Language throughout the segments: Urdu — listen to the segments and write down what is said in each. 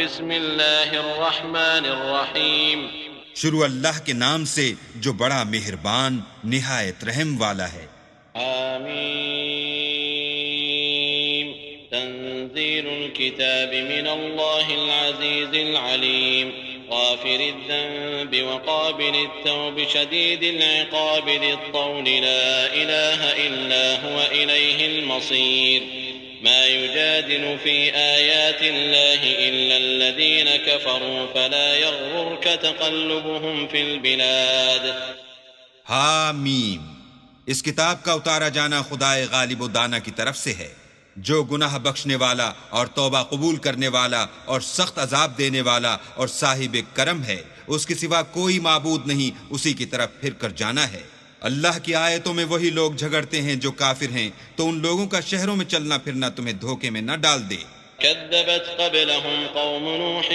بسم اللہ الرحمن الرحیم شروع اللہ کے نام سے جو بڑا مہربان نہایت رحم والا ہے۔ آمین تنزیل الكتاب من اللہ العزیز العلیم غافر الذنب وقابل التوب شدید العقاب ذی الطول لا الہ الا هو الیہ المصیر ما يجادل في آيات الله إلا الذين كفروا فلا يغررك تقلبهم في البلاد۔ حامیم، اس کتاب کا اتارا جانا خدائے غالب و دانا کی طرف سے ہے، جو گناہ بخشنے والا اور توبہ قبول کرنے والا اور سخت عذاب دینے والا اور صاحب کرم ہے، اس کے سوا کوئی معبود نہیں، اسی کی طرف پھر کر جانا ہے۔ اللہ کی آیتوں میں وہی لوگ جھگڑتے ہیں جو کافر ہیں، تو ان لوگوں کا شہروں میں چلنا پھرنا تمہیں دھوکے میں نہ ڈال دے۔ كذبت قبلهم قوم نوح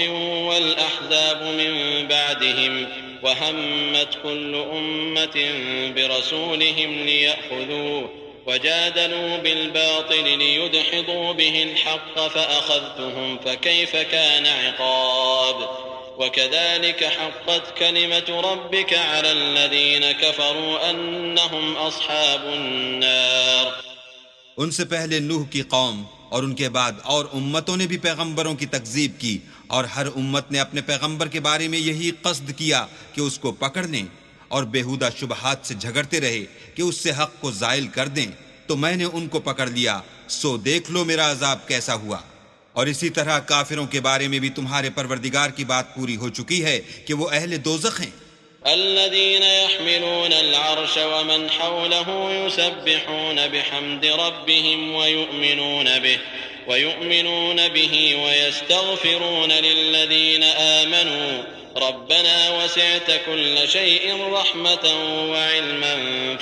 والأحزاب من بعدهم وهمت كل أمة برسولهم ليأخذوه وجادلوا بالباطل ليدحضوا به الحق فأخذتهم فكيف كان عقاب وكذلك حقت كلمة ربك على الذين كفروا أنهم أصحاب النار۔ ان سے پہلے نوح کی قوم اور ان کے بعد اور امتوں نے بھی پیغمبروں کی تکذیب کی، اور ہر امت نے اپنے پیغمبر کے بارے میں یہی قصد کیا کہ اس کو پکڑ لیں، اور بےہودہ شبہات سے جھگڑتے رہے کہ اس سے حق کو زائل کر دیں، تو میں نے ان کو پکڑ لیا، سو دیکھ لو میرا عذاب کیسا ہوا۔ اور اسی طرح کافروں کے بارے میں بھی تمہارے پروردگار کی بات پوری ہو چکی ہے کہ وہ اہل دوزخ ہیں۔ الذين يحملون العرش ومن حوله يسبحون بحمد ربهم ويؤمنون به ويستغفرون للذين آمنوا ربنا وسعت كل شيء رحمة وعلما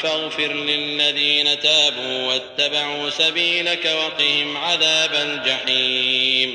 فاغفر للذين تابوا واتبعوا سبيلك وقهم عذاب الجحيم۔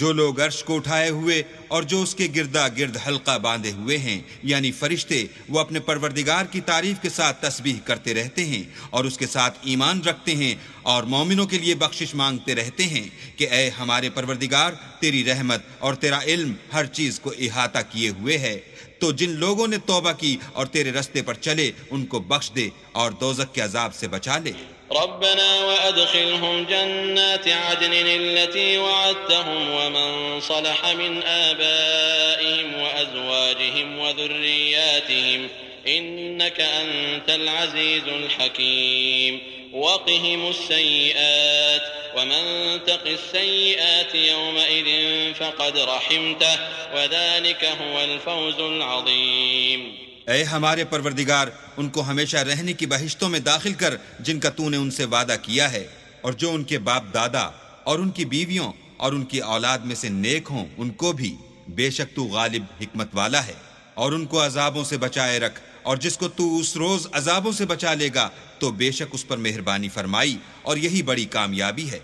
جو لوگ عرش کو اٹھائے ہوئے اور جو اس کے گردا گرد حلقہ باندھے ہوئے ہیں یعنی فرشتے، وہ اپنے پروردگار کی تعریف کے ساتھ تسبیح کرتے رہتے ہیں اور اس کے ساتھ ایمان رکھتے ہیں اور مومنوں کے لیے بخشش مانگتے رہتے ہیں کہ اے ہمارے پروردگار، تیری رحمت اور تیرا علم ہر چیز کو احاطہ کیے ہوئے ہے، تو جن لوگوں نے توبہ کی اور تیرے رستے پر چلے ان کو بخش دے اور دوزخ کے عذاب سے بچا لے۔ ربنا وأدخلهم جنات عدن التي وعدتهم ومن صلح من آبائهم وأزواجهم وذرياتهم إنك أنت العزيز الحكيم وقهم السيئات ومن تق السيئات يومئذ فقد رحمته وذلك هو الفوز العظيم۔ اے ہمارے پروردگار، ان کو ہمیشہ رہنے کی بہشتوں میں داخل کر جن کا تو نے ان سے وعدہ کیا ہے، اور جو ان کے باپ دادا اور ان کی بیویوں اور ان کی اولاد میں سے نیک ہوں ان کو بھی، بے شک تو غالب حکمت والا ہے۔ اور ان کو عذابوں سے بچائے رکھ، اور جس کو تو اس روز عذابوں سے بچا لے گا تو بے شک اس پر مہربانی فرمائی، اور یہی بڑی کامیابی ہے۔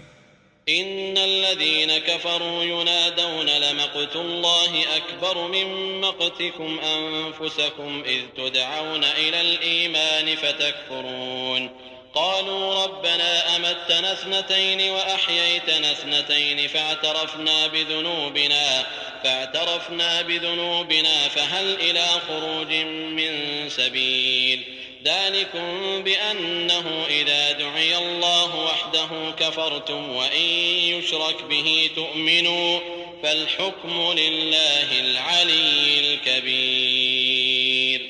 إن الذين كفروا ينادون لمقت الله أكبر من مقتكم أنفسكم إذ تدعون إلى الإيمان فتكفرون قالوا ربنا أمتنا اثنتين وأحييتنا اثنتين فاعترفنا بذنوبنا فهل إلى خروج من سبيل ذلكم بأنه إذا دعي الله وحده كفرتم وإن يشرك به تؤمنوا فالحكم لله العلي الكبير۔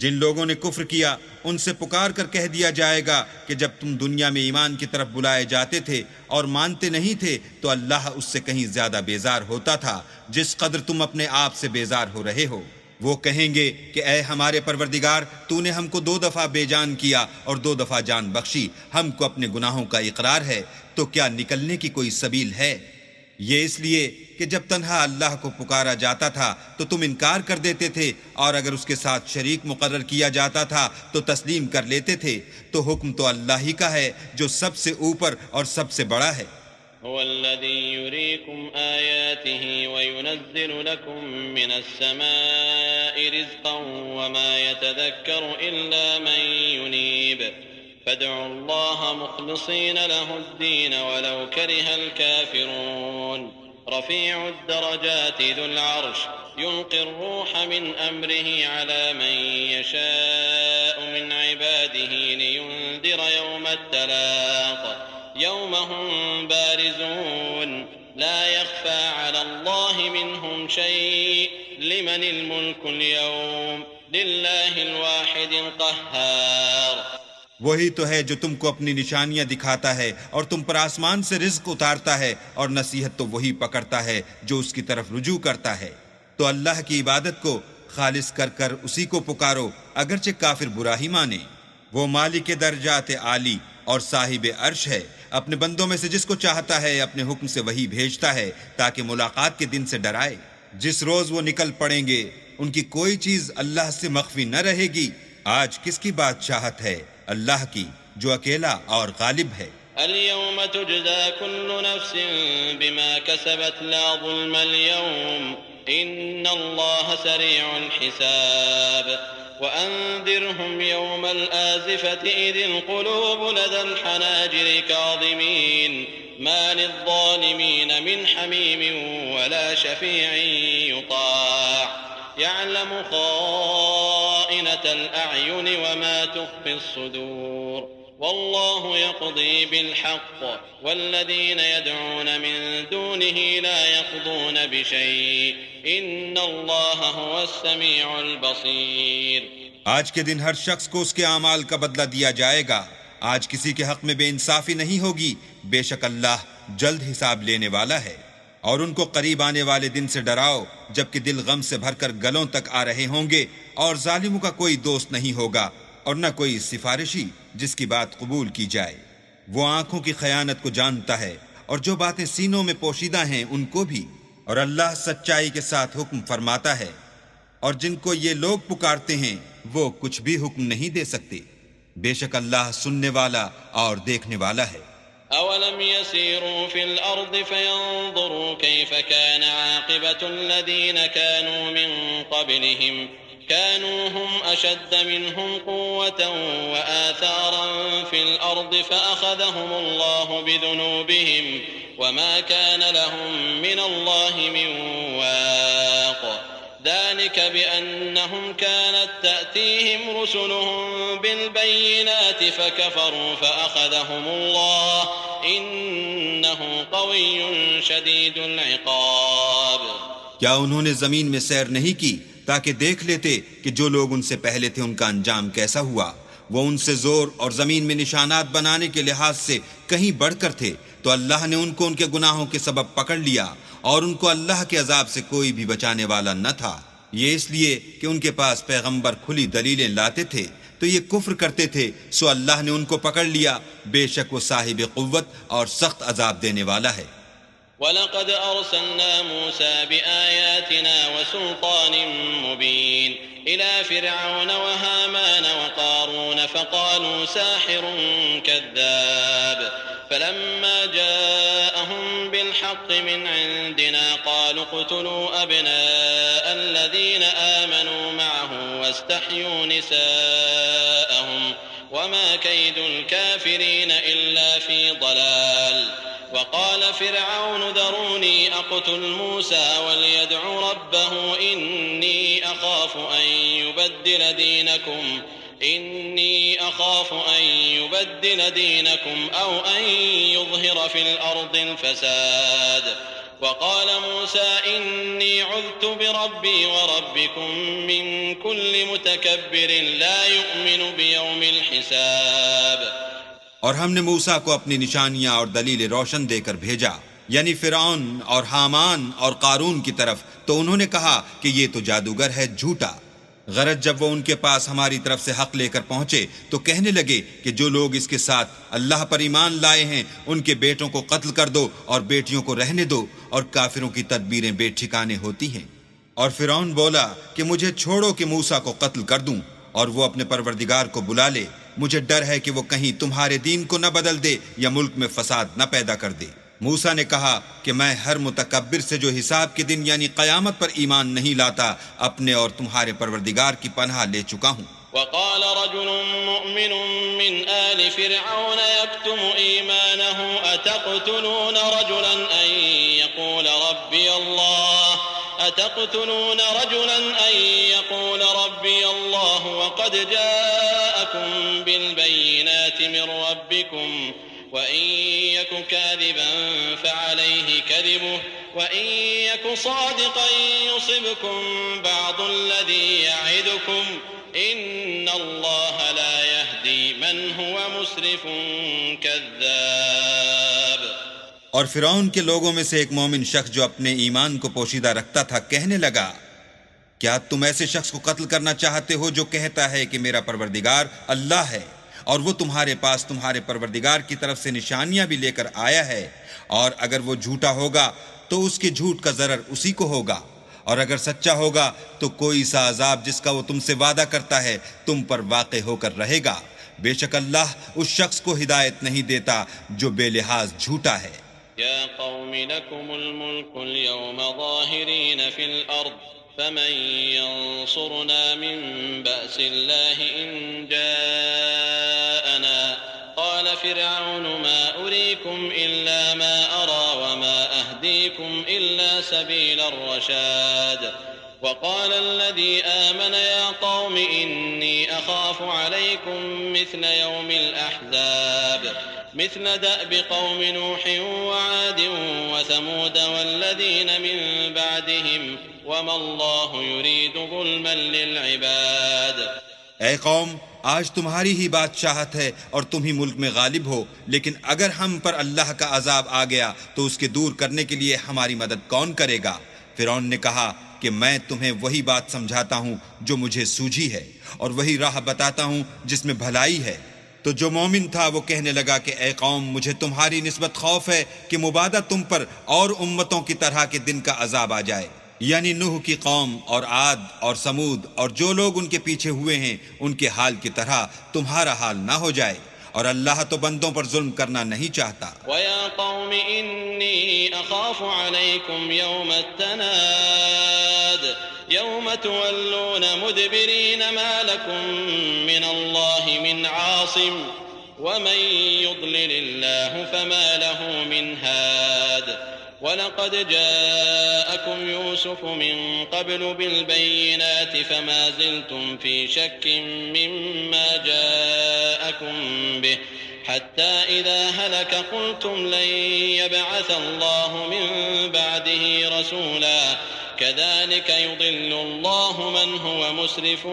جن لوگوں نے کفر کیا ان سے پکار کر کہہ دیا جائے گا کہ جب تم دنیا میں ایمان کی طرف بلائے جاتے تھے اور مانتے نہیں تھے تو اللہ اس سے کہیں زیادہ بیزار ہوتا تھا جس قدر تم اپنے آپ سے بیزار ہو رہے ہو۔ وہ کہیں گے کہ اے ہمارے پروردگار، تو نے ہم کو 2 دفعہ بے جان کیا اور 2 دفعہ جان بخشی، ہم کو اپنے گناہوں کا اقرار ہے، تو کیا نکلنے کی کوئی سبیل ہے؟ یہ اس لیے کہ جب تنہا اللہ کو پکارا جاتا تھا تو تم انکار کر دیتے تھے، اور اگر اس کے ساتھ شریک مقرر کیا جاتا تھا تو تسلیم کر لیتے تھے، تو حکم تو اللہ ہی کا ہے جو سب سے اوپر اور سب سے بڑا ہے۔ هو الذي يريكم آياته وينزل لكم من السماء رزقا وما يتذكر إلا من ينيب فادعوا الله مخلصين له الدين ولو كره الكافرون رفيع الدرجات ذو العرش يلقي الروح من أمره على من يشاء من عباده لينذر يوم التلاق يوم هم بارزون لا يخفى على الله منهم شيء لمن الملك اليوم لله الواحد القهار. وہی تو ہے جو تم کو اپنی نشانیاں دکھاتا ہے اور تم پر آسمان سے رزق اتارتا ہے، اور نصیحت تو وہی پکڑتا ہے جو اس کی طرف رجوع کرتا ہے. تو اللہ کی عبادت کو خالص کر کر اسی کو پکارو، اگرچہ کافر برا ہی مانے. وہ مالک درجات عالی اور صاحب عرش ہے، اپنے بندوں میں سے جس کو چاہتا ہے اپنے حکم سے وہی بھیجتا ہے تاکہ ملاقات کے دن سے ڈرائے. جس روز وہ نکل پڑیں گے ان کی کوئی چیز اللہ سے مخفی نہ رہے گی. آج کس کی بادشاہت ہے؟ اللہ کی، جو اکیلا اور غالب ہے. اليوم تجزى كل نفس بما كسبت لا ظلم اليوم إن الله سريع الحساب. وأنذرهم يوم الآزفة إذ القلوب لدى الحناجر كاظمين ما للظالمين من حميم ولا شفيع يطاع يعلم خائنة الأعين وما تخفي الصدور والله يقضي بالحق والذين يدعون من دونه لا يقضون بشيء إن الله هو السميع البصير. آج کے دن ہر شخص کو اس کے اعمال کا بدلہ دیا جائے گا. آج کسی کے حق میں بے انصافی نہیں ہوگی. بے شک اللہ جلد حساب لینے والا ہے. اور ان کو قریب آنے والے دن سے ڈراؤ جبکہ دل غم سے بھر کر گلوں تک آ رہے ہوں گے، اور ظالموں کا کوئی دوست نہیں ہوگا اور نہ کوئی سفارشی جس کی بات قبول کی جائے. وہ آنکھوں کی خیانت کو جانتا ہے اور جو باتیں سینوں میں پوشیدہ ہیں ان کو بھی. اور اللہ سچائی کے ساتھ حکم فرماتا ہے، اور جن کو یہ لوگ پکارتے ہیں وہ کچھ بھی حکم نہیں دے سکتے. بے شک اللہ سننے والا اور دیکھنے والا ہے. أولم يسيروا في الأرض فينظروا كيف كان عاقبة الذين كانوا من قبلهم كانوا هم أشد منهم قوة وآثارا في الأرض فأخذهم الله بذنوبهم وما كان لهم من الله من واق. ذلك بأنهم كانت تأتيهم رسلهم بالبينات فكفروا فأخذهم الله إنه قوي شديد العقاب. کیا انہوں نے زمین میں سیر نہیں کی تاکہ دیکھ لیتے کہ جو لوگ ان سے پہلے تھے ان کا انجام کیسا ہوا؟ وہ ان سے زور اور زمین میں نشانات بنانے کے لحاظ سے کہیں بڑھ کر تھے، تو اللہ نے ان کو ان کے گناہوں کے سبب پکڑ لیا اور ان کو اللہ کے عذاب سے کوئی بھی بچانے والا نہ تھا. یہ اس لیے کہ ان کے پاس پیغمبر کھلی دلیلیں لاتے تھے تو یہ کفر کرتے تھے، سو اللہ نے ان کو پکڑ لیا. بے شک وہ صاحب قوت اور سخت عذاب دینے والا ہے. وَلَقَدْ أَرْسَلْنَا مُوسَى بِآيَاتِنَا وَسُلْطَانٍ مُبِينٍ إِلَى فِرْعَوْنَ وَهَامَانَ وَقَارُونَ فَقَالُوا سَاحِرٌ كَذَّابٌ فَلَمَّا جَاءَهُم بِالْحَقِّ مِنْ عِندِنَا قَالُوا اقْتُلُوا أَبْنَاءَ الَّذِينَ آمَنُوا مَعَهُ وَاسْتَحْيُوا نِسَاءَهُمْ وَمَا كَيْدُ الْكَافِرِينَ إِلَّا فِي ضَلَالٍ. وقال فرعون ذروني أقتل موسى وليدع ربه إني أخاف أن يبدل دينكم أو أن يظهر في الأرض الفساد. وقال موسى إني عذت بربي وربكم من كل متكبر لا يؤمن بيوم الحساب. اور ہم نے موسیٰ کو اپنی نشانیاں اور دلیل روشن دے کر بھیجا، یعنی فرعون اور حامان اور قارون کی طرف، تو انہوں نے کہا کہ یہ تو جادوگر ہے جھوٹا. غرض جب وہ ان کے پاس ہماری طرف سے حق لے کر پہنچے تو کہنے لگے کہ جو لوگ اس کے ساتھ اللہ پر ایمان لائے ہیں ان کے بیٹوں کو قتل کر دو اور بیٹیوں کو رہنے دو، اور کافروں کی تدبیریں بے ٹھکانے ہوتی ہیں. اور فرعون بولا کہ مجھے چھوڑو کہ موسیٰ کو قتل کر دوں اور وہ اپنے پروردگار کو بلا لے. مجھے ڈر ہے کہ وہ کہیں تمہارے دین کو نہ بدل دے یا ملک میں فساد نہ پیدا کر دے. موسیٰ نے کہا کہ میں ہر متکبر سے جو حساب کے دن یعنی قیامت پر ایمان نہیں لاتا اپنے اور تمہارے پروردگار کی پناہ لے چکا ہوں. وقال رجل مؤمن من آل فرعون يكتم إيمانه أتقتلون رجلا أن يقول ربي الله أتقتلون رجلا أن يقول ربي الله وقد جاءكم بالبينات من ربكم وإن يك كاذبا فعليه كذبه وإن يك صادقا يصبكم بعض الذي يعدكم إن الله لا يهدي من هو مسرف كذاب. اور فرعون کے لوگوں میں سے ایک مومن شخص جو اپنے ایمان کو پوشیدہ رکھتا تھا کہنے لگا، کیا تم ایسے شخص کو قتل کرنا چاہتے ہو جو کہتا ہے کہ میرا پروردگار اللہ ہے اور وہ تمہارے پاس تمہارے پروردگار کی طرف سے نشانیاں بھی لے کر آیا ہے، اور اگر وہ جھوٹا ہوگا تو اس کے جھوٹ کا ضرر اسی کو ہوگا، اور اگر سچا ہوگا تو کوئی سا عذاب جس کا وہ تم سے وعدہ کرتا ہے تم پر واقع ہو کر رہے گا. بے شک اللہ اس شخص کو ہدایت نہیں دیتا جو بے لحاظ جھوٹا ہے. يا قوم لكم الملك اليوم ظاهرين في الأرض فمن ينصرنا من بأس الله إن جاءنا قال فرعون ما أريكم إلا ما أرى وما أهديكم إلا سبيل الرشاد. وقال الذي آمن يا قوم إني أخاف عليكم مثل يوم الأحزاب مثل دأب قوم نوح وعاد وثمود والذين من بعدهم وما الله يريد ظلما للعباد. اے قوم، آج تمہاری ہی بادشاہت ہے اور تم ہی ملک میں غالب ہو، لیکن اگر ہم پر اللہ کا عذاب آ گیا تو اس کے دور کرنے کے لیے ہماری مدد کون کرے گا؟ فرعون نے کہا کہ میں تمہیں وہی بات سمجھاتا ہوں جو مجھے سوجھی ہے، اور وہی راہ بتاتا ہوں جس میں بھلائی ہے. تو جو مومن تھا وہ کہنے لگا کہ اے قوم، مجھے تمہاری نسبت خوف ہے کہ مبادہ تم پر اور امتوں کی طرح کے دن کا عذاب آ جائے، یعنی نوح کی قوم اور عاد اور سمود اور جو لوگ ان کے پیچھے ہوئے ہیں ان کے حال کی طرح تمہارا حال نہ ہو جائے، اور اللہ تو بندوں پر ظلم کرنا نہیں چاہتا. وَيَا قَوْمِ إِنِّي أَخَافُ عَلَيْكُمْ يَوْمَ التَّنَادِ يَوْمَ تُوَلُّونَ مُدْبِرِينَ مَا لَكُمْ مِنَ اللَّهِ مِنْ عَاصِمٍ وَمَنْ يُضْلِلِ اللَّهُ فَمَا لَهُ مِنْ هَادٍ. وَلَقَدْ جَاءَكُمْ يُوسُفُ مِنْ قَبْلُ بِالْبَيِّنَاتِ فَمَا زِلْتُمْ فِي شَكٍّ مِّمَّا جَاءَكُمْ بِهِ حَتَّى إِذَا هَلَكَ قُلْتُمْ لَنْ يَبْعَثَ اللَّهُ مِنْ بَعْدِهِ رَسُولًا كَذَلِكَ يُضِلُّ اللَّهُ مَنْ هُوَ مُسْرِفٌ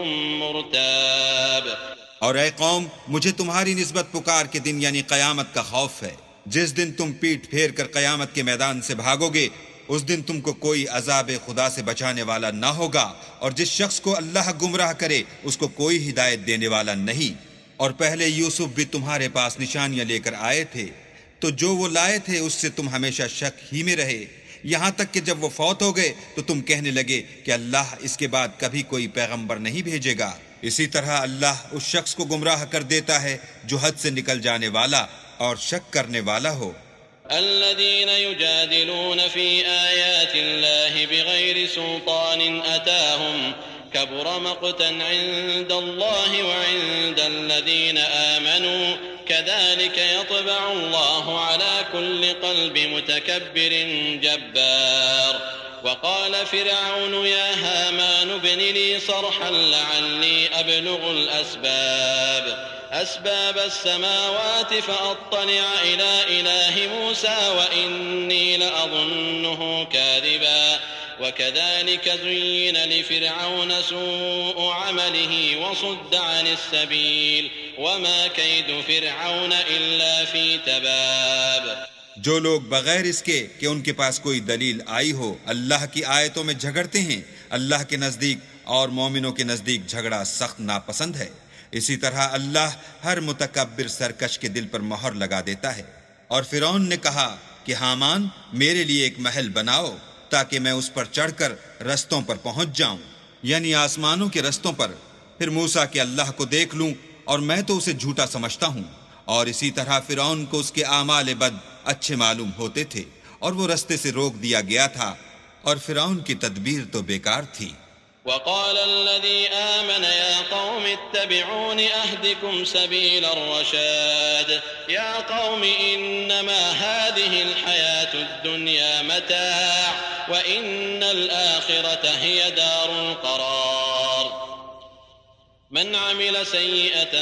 مُرْتَابٌ. اور اے قوم، مجھے تمہاری نسبت پکار کے دن یعنی قیامت کا خوف ہے. جس دن تم پیٹ پھیر کر قیامت کے میدان سے بھاگو گے اس دن تم کو کوئی عذاب خدا سے بچانے والا نہ ہوگا، اور جس شخص کو اللہ گمراہ کرے اس کو کوئی ہدایت دینے والا نہیں. اور پہلے یوسف بھی تمہارے پاس نشانیاں لے کر آئے تھے، تو جو وہ لائے تھے اس سے تم ہمیشہ شک ہی میں رہے، یہاں تک کہ جب وہ فوت ہو گئے تو تم کہنے لگے کہ اللہ اس کے بعد کبھی کوئی پیغمبر نہیں بھیجے گا. اسی طرح اللہ اس شخص کو گمراہ کر دیتا ہے جو حد سے نکل جانے والا اور شک کرنے والا ہو. الذين يجادلون في آيات الله بغير سلطان أتاهم كبر مقتا عند الله وعند الذين آمنوا كذلك يطبع الله على كل قلب متكبر جبار. وقال فرعون يا هامان ابن لي صرحا لعلي أبلغ أسباب السماوات فأطلع إلى إله موسى وإني لأظنه كاذبا. وكذلك زين لفرعون سوء عمله وصد عن السبيل وما كيد فرعون إلا في تباب. جو لوگ بغیر اس کے کہ ان کے پاس کوئی دلیل آئی ہو اللہ کی آیتوں میں جھگڑتے ہیں، اللہ کے نزدیک اور مومنوں کے نزدیک جھگڑا سخت ناپسند ہے. اسی طرح اللہ ہر متکبر سرکش کے دل پر مہر لگا دیتا ہے. اور فرعون نے کہا کہ ہامان میرے لیے ایک محل بناؤ تاکہ میں اس پر چڑھ کر رستوں پر پہنچ جاؤں، یعنی آسمانوں کے رستوں پر، پھر موسیٰ کہ اللہ کو دیکھ لوں، اور میں تو اسے جھوٹا سمجھتا ہوں. اور اسی طرح فرعون کو اس کے اعمال بد اچھے معلوم ہوتے تھے اور وہ رستے سے روک دیا گیا تھا، اور فرعون کی تدبیر تو بیکار تھی. وقال الذي آمن يا قوم اتبعون أهدكم سبيل الرشاد يا قوم إنما هذه الحياة الدنيا متاع وإن الآخرة هي دار القرار من عمل سيئة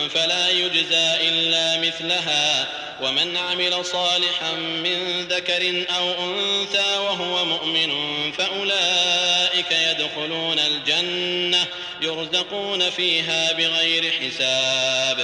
فلا يجزى إلا مثلها ومن عمل صالحا من ذكر أو أنثى وهو مؤمن فأولئك يدخلون الجنة يرزقون فيها بغير حساب.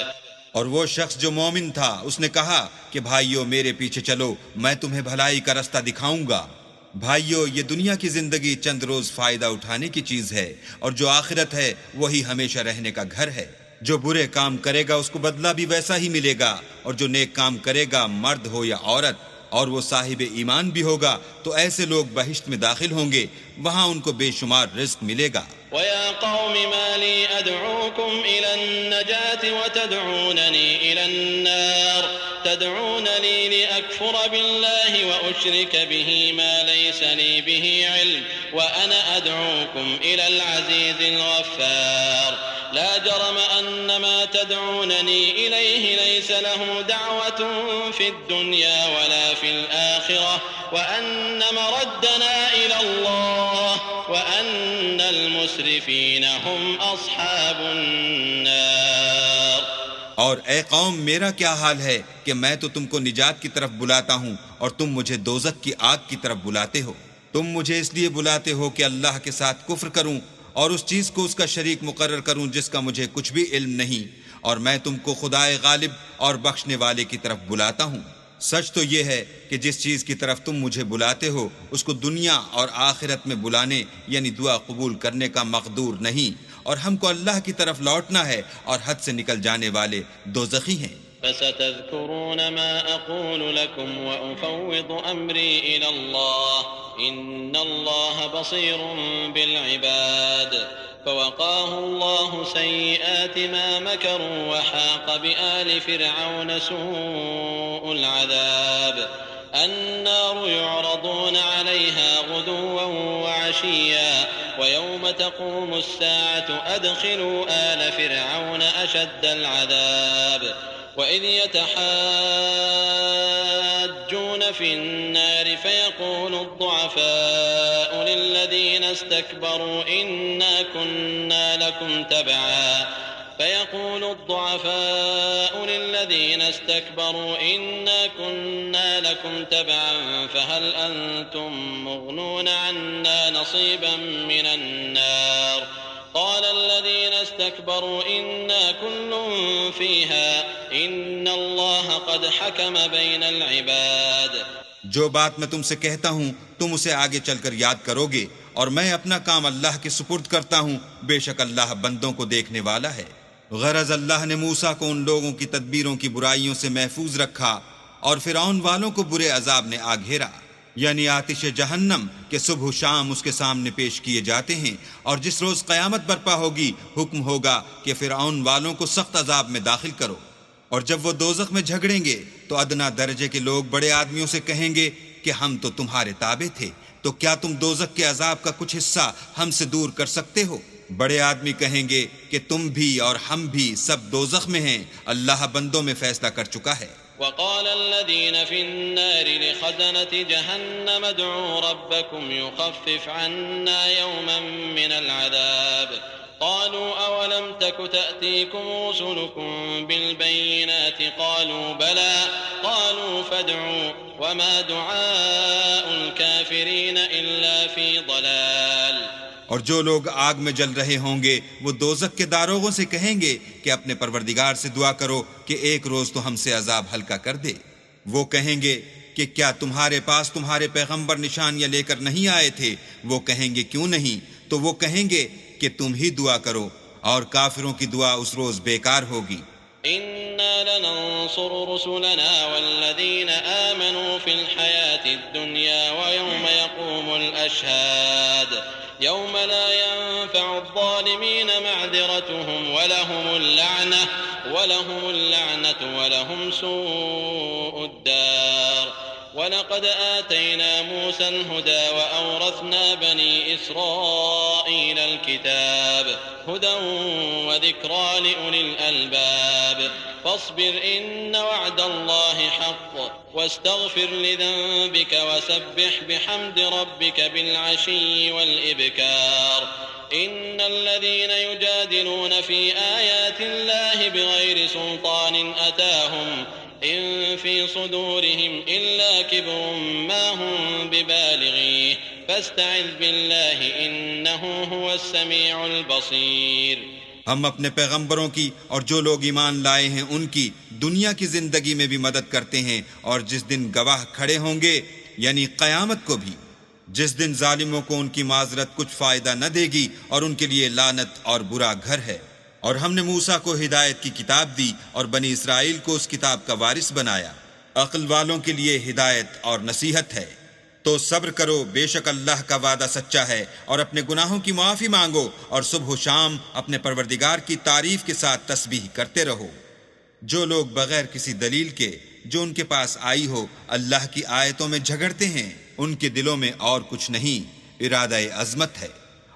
اور وہ شخص جو مومن تھا اس نے کہا کہ بھائیو میرے پیچھے چلو میں تمہیں بھلائی کا رستہ دکھاؤں گا. بھائیو یہ دنیا کی زندگی چند روز فائدہ اٹھانے کی چیز ہے اور جو آخرت ہے وہی ہمیشہ رہنے کا گھر ہے. جو برے کام کرے گا اس کو بدلہ بھی ویسا ہی ملے گا اور جو نیک کام کرے گا مرد ہو یا عورت اور وہ صاحب ایمان بھی ہوگا تو ایسے لوگ بہشت میں داخل ہوں گے وہاں ان کو بے شمار رزق ملے گا. وَيَا قَوْمِ مَا لِي أَدْعُوكُمْ إِلَى النَّجَاةِ وَتَدْعُونَنِي إِلَى النَّارِ تَدْعُونَنِي لِأَكْفُرَ بِاللَّهِ وَأُشْرِكَ بِهِ مَا لَيْسَ لِي بِهِ عِلْمٌ وَأَنَا أَدْعُوكُمْ إِلَى الْعَزِيزِ الْغَفَّارِ لا جرم أن ما تدعونني إليه ليس له دعوة في الدنيا ولا في الآخرة وأن مردنا إلى الله وأن المسرفين هم أصحاب النار. اور اے قوم میرا کیا حال ہے کہ میں تو تم کو نجات کی طرف بلاتا ہوں اور تم مجھے دوزخ کی آگ کی طرف بلاتے ہو. تم مجھے اس لیے بلاتے ہو کہ اللہ کے ساتھ کفر کروں اور اس چیز کو اس کا شریک مقرر کروں جس کا مجھے کچھ بھی علم نہیں، اور میں تم کو خدائے غالب اور بخشنے والے کی طرف بلاتا ہوں. سچ تو یہ ہے کہ جس چیز کی طرف تم مجھے بلاتے ہو اس کو دنیا اور آخرت میں بلانے یعنی دعا قبول کرنے کا مقدور نہیں، اور ہم کو اللہ کی طرف لوٹنا ہے اور حد سے نکل جانے والے دوزخی ہیں. فستذكرون ما أقول لكم وأفوض أمري إلى الله إن الله بصير بالعباد. فوقاه الله سيئات ما مكروا وحاق بآل فرعون سوء العذاب. النار يعرضون عليها غدوا وعشيا ويوم تقوم الساعة أدخلوا آل فرعون أشد العذاب. وإذ يتحاجون في النار فيقول الضعفاء للذين استكبروا إنا كنا لكم تبعا فهل أنتم مغنون عنا نصيبا من النار قال الذين استكبروا إنا كل فيها إن الله قد حكم بين العباد. جو بات میں تم سے کہتا ہوں تم اسے آگے چل کر یاد کرو گے، اور میں اپنا کام اللہ کے سپرد کرتا ہوں، بے شک اللہ بندوں کو دیکھنے والا ہے. غرض اللہ نے موسیٰ کو ان لوگوں کی تدبیروں کی برائیوں سے محفوظ رکھا اور فرعون والوں کو برے عذاب نے آ گھیرا، یعنی آتش جہنم کہ صبح و شام اس کے سامنے پیش کیے جاتے ہیں، اور جس روز قیامت برپا ہوگی حکم ہوگا کہ فرعون والوں کو سخت عذاب میں داخل کرو. اور جب وہ دوزخ میں جھگڑیں گے تو ادنا درجے کے لوگ بڑے آدمیوں سے کہیں گے کہ ہم تو تمہارے تابع تھے، تو کیا تم دوزخ کے عذاب کا کچھ حصہ ہم سے دور کر سکتے ہو؟ بڑے آدمی کہیں گے کہ تم بھی اور ہم بھی سب دوزخ میں ہیں، اللہ بندوں میں فیصلہ کر چکا ہے. وقال الذين في النار لخزنة جهنم ادعوا ربكم يخفف عنا يوما من العذاب قالوا أولم تك تأتيكم رسلكم بالبينات قالوا بلى قالوا فادعوا وما دعاء الكافرين إلا في ضلال. اور جو لوگ آگ میں جل رہے ہوں گے وہ دوزخ کے داروغوں سے کہیں گے کہ اپنے پروردگار سے دعا کرو کہ ایک روز تو ہم سے عذاب ہلکا کر دے. وہ کہیں گے کہ کیا تمہارے پاس تمہارے پیغمبر نشانیاں لے کر نہیں آئے تھے؟ وہ کہیں گے کیوں نہیں؟ تو وہ کہیں گے کہ تم ہی دعا کرو، اور کافروں کی دعا اس روز بیکار ہوگی. إنا لننصر رسلنا والذين آمنوا في الحياة الدنيا ويوم يقوم الأشهاد يوم لا ينفع الظالمين معذرتهم ولهم اللعنة ولهم سوء الدار. وَلَقَدْ آتَيْنَا مُوسَى الْهُدَى وَأَوْرَثْنَا بَنِي إِسْرَائِيلَ الْكِتَابَ هُدًى وَذِكْرَى لِأُولِي الْأَلْبَابِ فاصبر إن وعد الله حق واستغفر لذنبك وسبح بحمد ربك بالعشي والإبكار إن الذين يجادلون في آيات الله بغير سلطان أتاهم إن في صدورهم إلا كبر ما هم ببالغيه فاستعذ بالله إنه هو السميع البصير. ہم اپنے پیغمبروں کی اور جو لوگ ایمان لائے ہیں ان کی دنیا کی زندگی میں بھی مدد کرتے ہیں، اور جس دن گواہ کھڑے ہوں گے یعنی قیامت کو بھی، جس دن ظالموں کو ان کی معذرت کچھ فائدہ نہ دے گی اور ان کے لیے لعنت اور برا گھر ہے. اور ہم نے موسیٰ کو ہدایت کی کتاب دی اور بنی اسرائیل کو اس کتاب کا وارث بنایا. عقل والوں کے لیے ہدایت اور نصیحت ہے. تو صبر کرو، بے شک اللہ کا وعدہ سچا ہے، اور اپنے گناہوں کی معافی مانگو اور صبح و شام اپنے پروردگار کی تعریف کے ساتھ تسبیح کرتے رہو. جو لوگ بغیر کسی دلیل کے جو ان کے پاس آئی ہو اللہ کی آیتوں میں جھگڑتے ہیں، ان کے دلوں میں اور کچھ نہیں، ارادہ عظمت ہے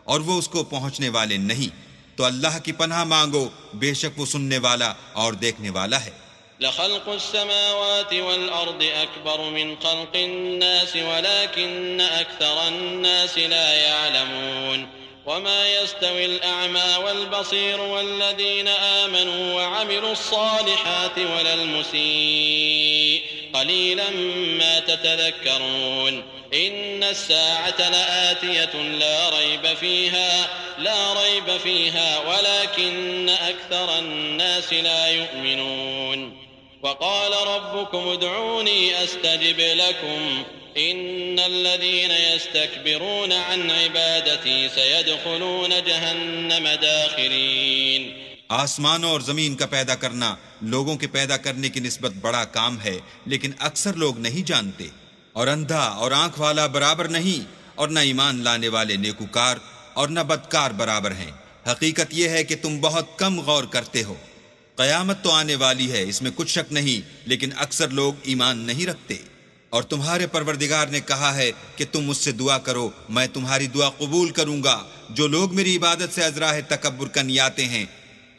اور وہ اس کو پہنچنے والے نہیں. تو اللہ کی پناہ مانگو، بے شک وہ سننے والا اور دیکھنے والا ہے. لخلق السماوات والأرض أكبر من خلق الناس ولكن أكثر الناس لا يعلمون وما يستوي الأعمى والبصير والذين آمنوا وعملوا الصالحات ولا المسيء قليلا ما تتذكرون إن الساعة لآتية لا ريب فيها ولكن أكثر الناس لا يؤمنون وقال ربكم ادعوني أستجب لكم إن الذين يستكبرون عن عبادتي سيدخلون جهنم داخرين. آسمانوں اور زمین کا پیدا کرنا لوگوں کے پیدا کرنے کی نسبت بڑا کام ہے، لیکن اکثر لوگ نہیں جانتے. اور اندھا اور آنکھ والا برابر نہیں، اور نہ ایمان لانے والے نیکوکار اور نہ بدکار برابر ہیں. حقیقت یہ ہے کہ تم بہت کم غور کرتے ہو. قیامت تو آنے والی ہے، اس میں کچھ شک نہیں، لیکن اکثر لوگ ایمان نہیں رکھتے. اور تمہارے پروردگار نے کہا ہے کہ تم مجھ سے دعا کرو، میں تمہاری دعا قبول کروں گا. جو لوگ میری عبادت سے ازراہ تکبر کنیاتے ہیں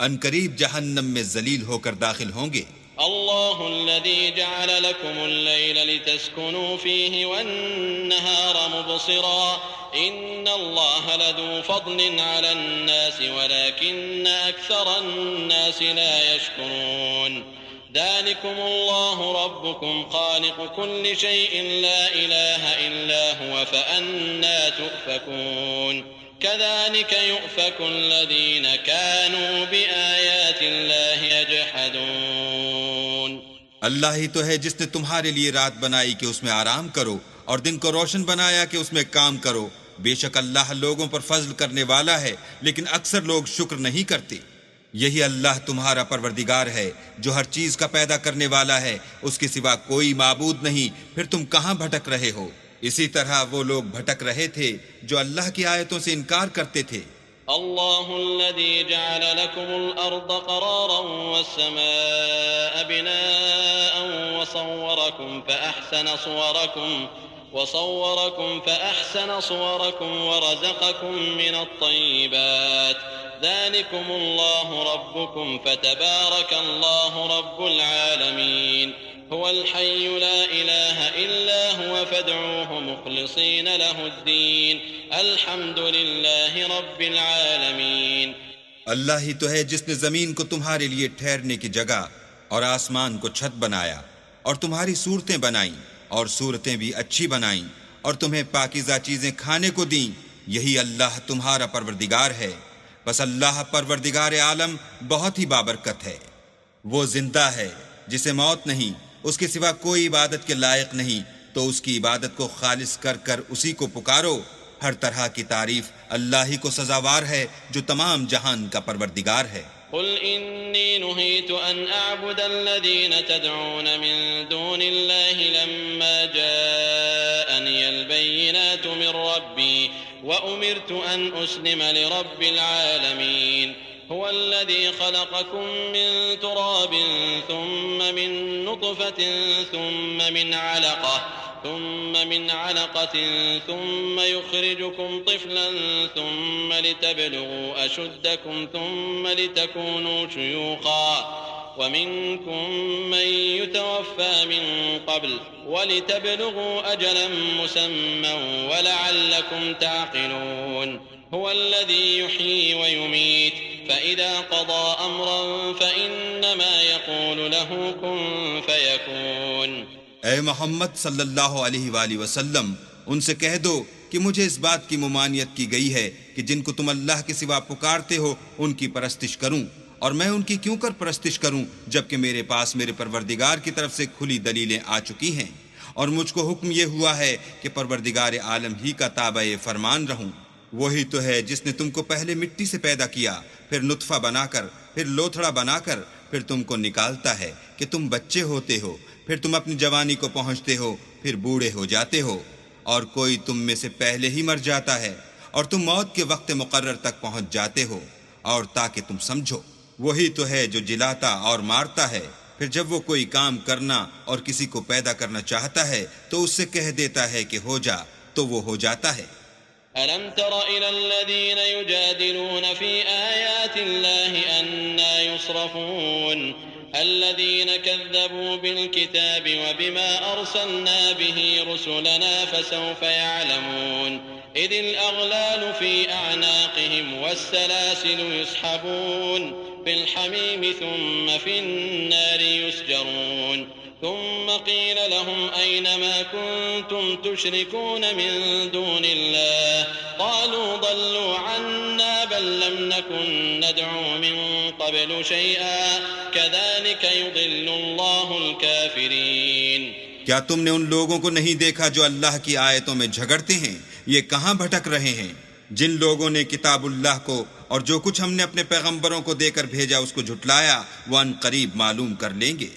ان قریب جہنم میں ذلیل ہو کر داخل ہوں گے. الله الذي جعل لكم الليل لتسكنوا فيه والنهار مبصرا إن الله لذو فضل على الناس ولكن أكثر الناس لا يشكرون. ذلكم الله ربكم خالق كل شيء لا إله إلا هو فأنى تؤفكون. كذلك يؤفك الذين كانوا بآيات الله يجحدون. اللہ ہی تو ہے جس نے تمہارے لیے رات بنائی کہ اس میں آرام کرو اور دن کو روشن بنایا کہ اس میں کام کرو. بے شک اللہ لوگوں پر فضل کرنے والا ہے، لیکن اکثر لوگ شکر نہیں کرتے. یہی اللہ تمہارا پروردگار ہے جو ہر چیز کا پیدا کرنے والا ہے، اس کے سوا کوئی معبود نہیں. پھر تم کہاں بھٹک رہے ہو؟ اسی طرح وہ لوگ بھٹک رہے تھے جو اللہ کی آیتوں سے انکار کرتے تھے. الله الذي جعل لكم الأرض قرارا والسماء بناء وصوركم فأحسن صوركم ورزقكم من الطيبات. ذلكم الله ربكم فتبارك الله رب العالمين. هو الحي لا إله إلا هو فادعوه مخلصين له الدين الحمد لله رب العالمين. اللہ ہی تو ہے جس نے زمین کو تمہارے لیے ٹھہرنے کی جگہ اور آسمان کو چھت بنایا اور تمہاری صورتیں بنائیں اور صورتیں بھی اچھی بنائیں اور تمہیں پاکیزہ چیزیں کھانے کو دیں. یہی اللہ تمہارا پروردگار ہے. بس اللہ پروردگار عالم بہت ہی بابرکت ہے. وہ زندہ ہے جسے موت نہیں، اس کے سوا کوئی عبادت کے لائق نہیں، تو اس کی عبادت کو خالص کر کر اسی کو پکارو. ہر طرح کی تعریف اللہ ہی کو سزاوار ہے جو تمام جہان کا پروردگار ہے. قل إني نهيت أن أعبد الذين تدعون من دون الله لما جاءني البينات من ربي وأمرت أن أسلم لرب العالمين. هو الذي خلقكم من تراب ثم من نطفة ثم من علقة ثم من علقة ثم يخرجكم طفلا ثم لتبلغوا أشدكم ثم لتكونوا شيوخا ومنكم من يتوفى من قبل ولتبلغوا أجلا مسمى ولعلكم تعقلون هو الذي يحيي ويميت فإذا قضى أمرا فإنما يقول له كن فيكون. اے محمد صلی اللہ علیہ وآلہ وسلم، ان سے کہہ دو کہ مجھے اس بات کی ممانعت کی گئی ہے کہ جن کو تم اللہ کے سوا پکارتے ہو ان کی پرستش کروں، اور میں ان کی کیوں کر پرستش کروں جبکہ میرے پاس میرے پروردگار کی طرف سے کھلی دلیلیں آ چکی ہیں، اور مجھ کو حکم یہ ہوا ہے کہ پروردگار عالم ہی کا تابع فرمان رہوں. وہی تو ہے جس نے تم کو پہلے مٹی سے پیدا کیا، پھر نطفہ بنا کر، پھر لوتھڑا بنا کر، پھر تم کو نکالتا ہے کہ تم بچے ہوتے ہو، پھر تم اپنی جوانی کو پہنچتے ہو، پھر بوڑھے ہو جاتے ہو، اور کوئی تم میں سے پہلے ہی مر جاتا ہے، اور تم موت کے وقت مقرر تک پہنچ جاتے ہو، اور تاکہ تم سمجھو. وہی تو ہے جو جلاتا اور مارتا ہے، پھر جب وہ کوئی کام کرنا اور کسی کو پیدا کرنا چاہتا ہے تو اس سے کہہ دیتا ہے کہ ہو جا، تو وہ ہو جاتا ہے. ألم تر إلى الذين يجادلون في آيات الله أنى يصرفون الذين كذبوا بالكتاب وبما أرسلنا به رسلنا فسوف يعلمون إذ الأغلال في أعناقهم والسلاسل يسحبون بالحميم ثم في النار يسجرون ثم قيل لهم أين ما كنتم تشركون من دون الله قالوا ضلوا عنا بل لم نكن ندعو من قبل شيئا كذلك يضل الله الكافرين. کیا تم نے ان لوگوں کو نہیں دیکھا جو اللہ کی آیتوں میں جھگڑتے ہیں؟ یہ کہاں بھٹک رہے ہیں؟ جن لوگوں نے کتاب اللہ کو اور جو کچھ ہم نے اپنے پیغمبروں کو دے کر بھیجا اس کو جھٹلایا، وہ ان قریب معلوم کر لیں گے،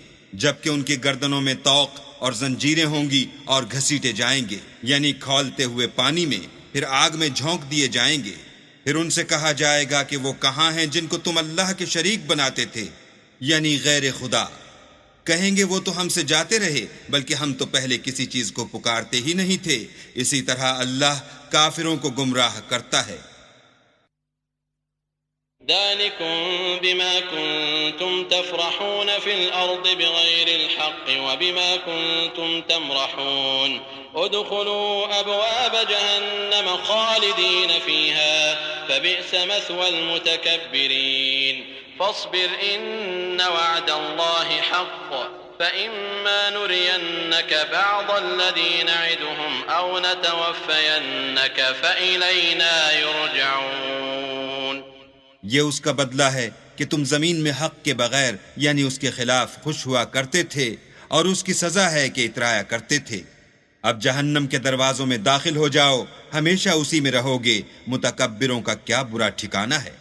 جبکہ ان کی گردنوں میں طوق اور زنجیریں ہوں گی اور گھسیٹے جائیں گے، یعنی کھولتے ہوئے پانی میں، پھر آگ میں جھونک دیے جائیں گے. پھر ان سے کہا جائے گا کہ وہ کہاں ہیں جن کو تم اللہ کے شریک بناتے تھے، یعنی غیر خدا. کہیں گے وہ تو ہم سے جاتے رہے، بلکہ ہم تو پہلے کسی چیز کو پکارتے ہی نہیں تھے. اسی طرح اللہ کافروں کو گمراہ کرتا ہے. ذلكم بما كنتم تفرحون في الأرض بغير الحق وبما كنتم تمرحون ادخلوا أبواب جهنم خالدين فيها فبئس مثوى المتكبرين فاصبر إن وعد الله حق فإما نرينك بعض الذي نعدهم أو نتوفينك فإلينا يرجعون. یہ اس کا بدلہ ہے کہ تم زمین میں حق کے بغیر یعنی اس کے خلاف خوش ہوا کرتے تھے، اور اس کی سزا ہے کہ اترایا کرتے تھے. اب جہنم کے دروازوں میں داخل ہو جاؤ، ہمیشہ اسی میں رہو گے. متکبروں کا کیا برا ٹھکانہ ہے.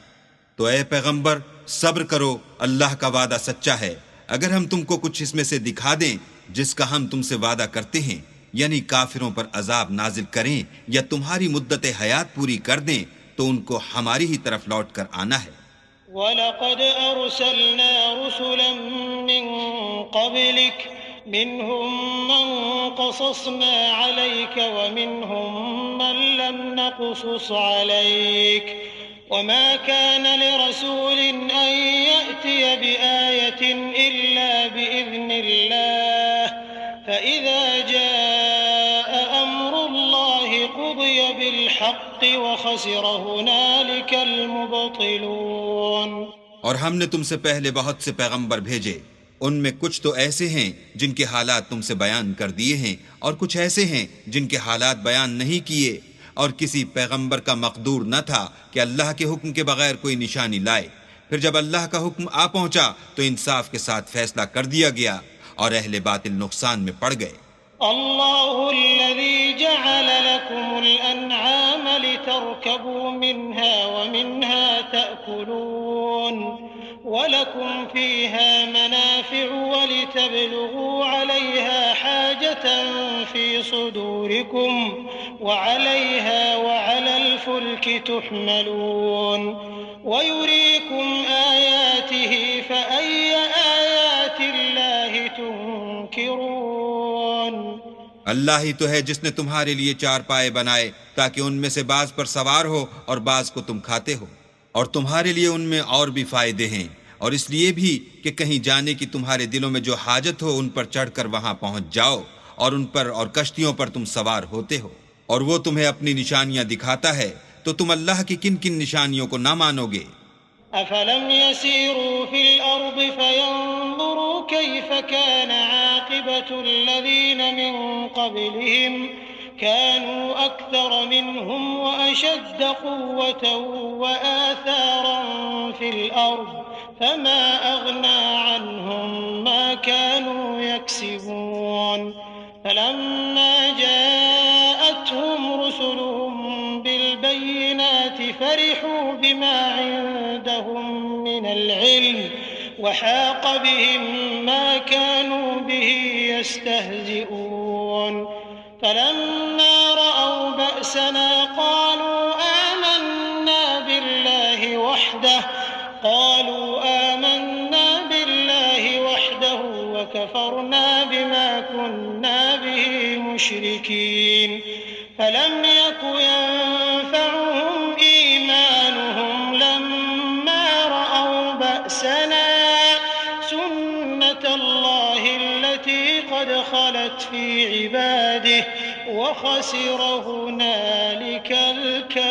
تو اے پیغمبر صبر کرو، اللہ کا وعدہ سچا ہے. اگر ہم تم کو کچھ اس میں سے دکھا دیں جس کا ہم تم سے وعدہ کرتے ہیں، یعنی کافروں پر عذاب نازل کریں یا تمہاری مدت حیات پوری کر دیں، تو ان کو ہماری ہی طرف لوٹ کر آنا ہے. وَلَقَدْ أَرْسَلْنَا رُسُلًا مِّن قَبْلِكَ مِنْهُمْ مَنْ قَصَصْنَا عَلَيْكَ وَمِنْهُمْ مَنْ لَمْ نَقْصُصْ عَلَيْكَ وَمَا كَانَ لِرَسُولٍ أَنْ يَأْتِيَ بِآيَةٍ إِلَّا بِإِذْنِ اللَّهِ فَإِذَا جَاءَ أَمْرُ اللَّهِ قُضِيَ بِالْحَقِّ وَخَسِرَ هُنَالِكَ الْمُبْطِلُونَ. اور ہم نے تم سے پہلے بہت سے پیغمبر بھیجے، ان میں کچھ تو ایسے ہیں جن کے حالات تم سے بیان کر دیے ہیں، اور کچھ ایسے ہیں جن کے حالات بیان نہیں کیے. اور کسی پیغمبر کا مقدور نہ تھا کہ اللہ کے حکم کے بغیر کوئی نشانی لائے. پھر جب اللہ کا حکم آ پہنچا تو انصاف کے ساتھ فیصلہ کر دیا گیا، اور اہل باطل نقصان میں پڑ گئے. الله الذي جعل لكم الأنعام لتركبوا منها ومنها تأكلون ولكم فيها منافع ولتبلغوا عليها حاجة في صدوركم وعليها وعلى الفلك تحملون ويريكم آياته فأي آيات الله تنكرون. اللہ ہی تو ہے جس نے تمہارے لیے چار پائے بنائے تاکہ ان میں سے بعض پر سوار ہو اور بعض کو تم کھاتے ہو، اور تمہارے لیے ان میں اور بھی فائدے ہیں، اور اس لیے بھی کہ کہیں جانے کی تمہارے دلوں میں جو حاجت ہو ان پر چڑھ کر وہاں پہنچ جاؤ، اور ان پر اور کشتیوں پر تم سوار ہوتے ہو، اور وہ تمہیں اپنی نشانیاں دکھاتا ہے، تو تم اللہ کی کن کن نشانیوں کو نہ مانو گے؟ أفلم يسيروا في الأرض فينظروا كيف كان عاقبة الذين من قبلهم كانوا أكثر منهم وأشد قوة وآثارا في الأرض فما أغنى عنهم ما كانوا يكسبون فلما جاءتهم رسلهم بالبينات فرحوا بما عندهم من العلم وحاق بهم ما كانوا به يستهزئون فلما رأوا بأسنا قالوا آمنا بالله وحده وكفرنا بما كنا به مشركين فلم يك ينفعهم إيمانهم لما رأوا بأسنا سنة الله التي قد خلت في عباده وخسر هنالك الكافرون۔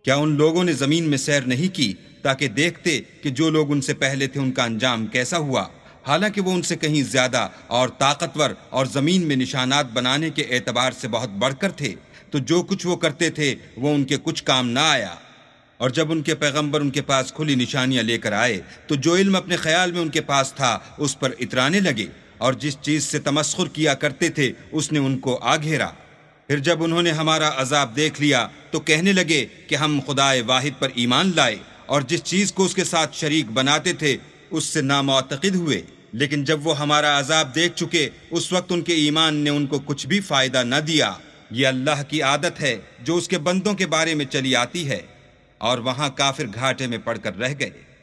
کیا ان لوگوں نے زمین میں سیر نہیں کی تاکہ دیکھتے کہ جو لوگ ان سے پہلے تھے ان کا انجام کیسا ہوا، حالانکہ وہ ان سے کہیں زیادہ اور طاقتور اور زمین میں نشانات بنانے کے اعتبار سے بہت بڑھ کر تھے، تو جو کچھ وہ کرتے تھے وہ ان کے کچھ کام نہ آیا۔ اور جب ان کے پیغمبر ان کے پاس کھلی نشانیاں لے کر آئے تو جو علم اپنے خیال میں ان کے پاس تھا اس پر اترانے لگے، اور جس چیز سے تمسخر کیا کرتے تھے اس نے ان کو آ گھیرا۔ پھر جب انہوں نے ہمارا عذاب دیکھ لیا تو کہنے لگے کہ ہم خدائے واحد پر ایمان لائے، اور جس چیز کو اس کے ساتھ شریک بناتے تھے اس سے نامعتقد ہوئے۔ لیکن جب وہ ہمارا عذاب دیکھ چکے اس وقت ان کے ایمان نے ان کو کچھ بھی فائدہ نہ دیا۔ یہ اللہ کی عادت ہے جو اس کے بندوں کے بارے میں چلی آتی ہے، اور وہاں کافر گھاٹے میں پڑ کر رہ گئے۔